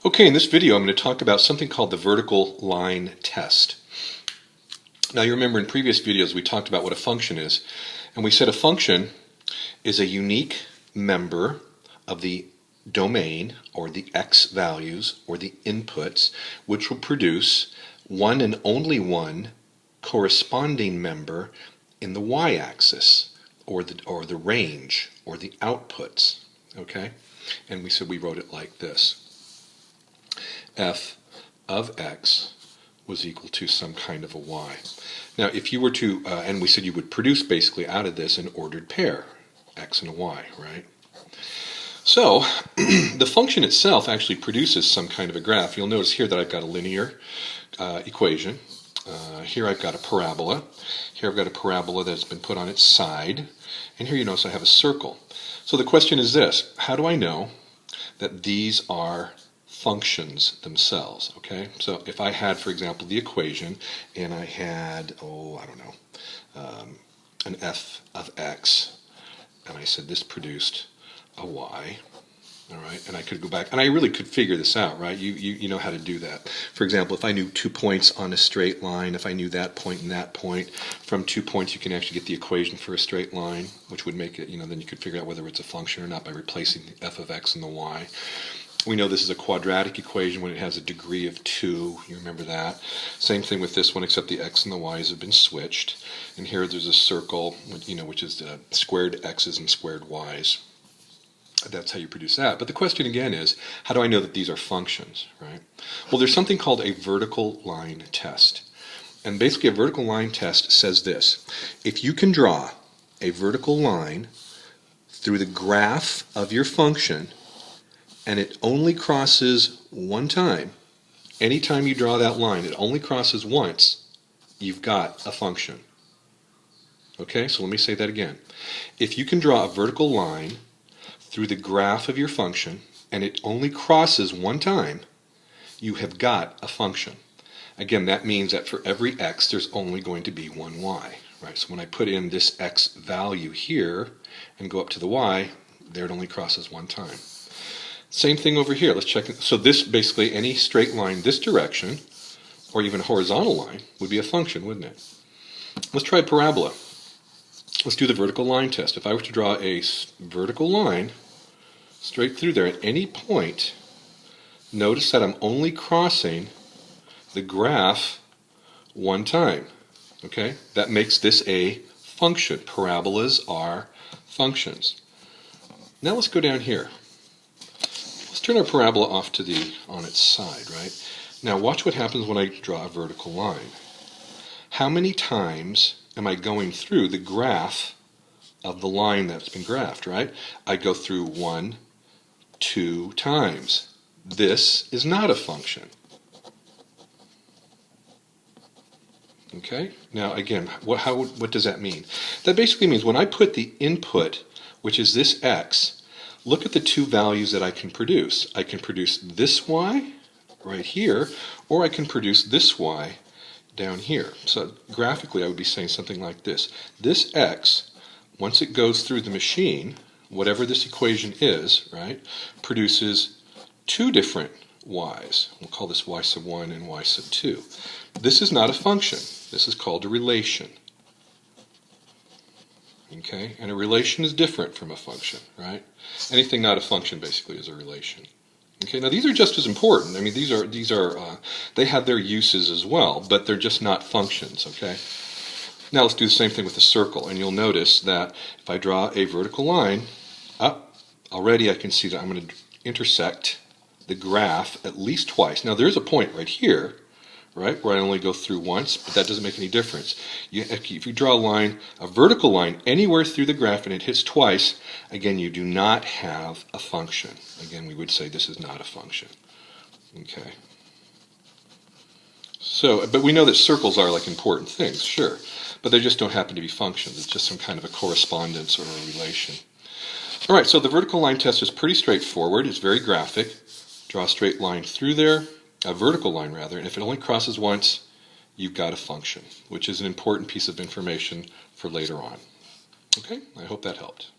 Okay, in this video I'm going to talk about something called the vertical line test. Now you remember in previous videos we talked about what a function is, and we said a function is a unique member of the domain, or the x values, or the inputs, which will produce one and only one corresponding member in the y-axis, or the range, or the outputs. Okay? And we said we wrote it like this. F of x was equal to some kind of a y. Now if you were to, and we said you would produce basically out of this an ordered pair, x and a y, right? So the function itself actually produces some kind of a graph. You'll notice here that I've got a linear equation. Here I've got a parabola. Here I've got a parabola that's been put on its side. And here you notice I have a circle. So the question is this: how do I know that these are functions themselves? Okay, so if I had, for example, the equation, and I had, an f of x, and I said this produced a y, all right, and I could go back, and I really could figure this out, right? You know how to do that. For example, if I knew 2 points on a straight line, if I knew that point and that point, from 2 points you can actually get the equation for a straight line, which would make it, then you could figure out whether it's a function or not by replacing the f of x and the y. We know this is a quadratic equation when it has a degree of 2. You remember that. Same thing with this one, except the x and the y's have been switched. And here there's a circle, which is squared x's and squared y's. That's how you produce that. But the question again is, how do I know that these are functions, right? Well, there's something called a vertical line test. And basically a vertical line test says this: if you can draw a vertical line through the graph of your function, and it only crosses one time, anytime you draw that line, it only crosses once, you've got a function. Okay, so let me say that again. If you can draw a vertical line through the graph of your function, and it only crosses one time, you have got a function. Again, that means that for every x, there's only going to be one y. Right? So when I put in this x value here and go up to the y, there it only crosses one time. Same thing over here. Let's check. So this basically, any straight line this direction, or even a horizontal line, would be a function, wouldn't it? Let's try parabola. Let's do the vertical line test. If I were to draw a vertical line straight through there at any point, notice that I'm only crossing the graph one time. Okay? That makes this a function. Parabolas are functions. Now let's go down here. Let's turn our parabola off on its side, right? Now watch what happens when I draw a vertical line. How many times am I going through the graph of the line that's been graphed, right? I go through 1, 2 times. This is not a function. Okay? Now again, what does that mean? That basically means when I put the input, which is this x, look at the two values that I can produce. I can produce this y right here, or I can produce this y down here. So graphically I would be saying something like this. This x, once it goes through the machine, whatever this equation is, right, produces two different y's. We'll call this y sub 1 and y sub 2. This is not a function. This is called a relation. Okay, and a relation is different from a function, right? Anything not a function basically is a relation. Okay, now these are just as important. I mean, these are they have their uses as well, but they're just not functions. Okay. Now let's do the same thing with a circle, and you'll notice that if I draw a vertical line up, already I can see that I'm going to intersect the graph at least twice. Now there's a point right here, right, where I only go through once, but that doesn't make any difference. If you draw a line, a vertical line, anywhere through the graph and it hits twice, again, you do not have a function. Again, we would say this is not a function. Okay. So, but we know that circles are like important things, sure, but they just don't happen to be functions. It's just some kind of a correspondence or a relation. All right, so the vertical line test is pretty straightforward. It's very graphic. Draw a straight line through there. A vertical line rather, and if it only crosses once, you've got a function, which is an important piece of information for later on. Okay, I hope that helped.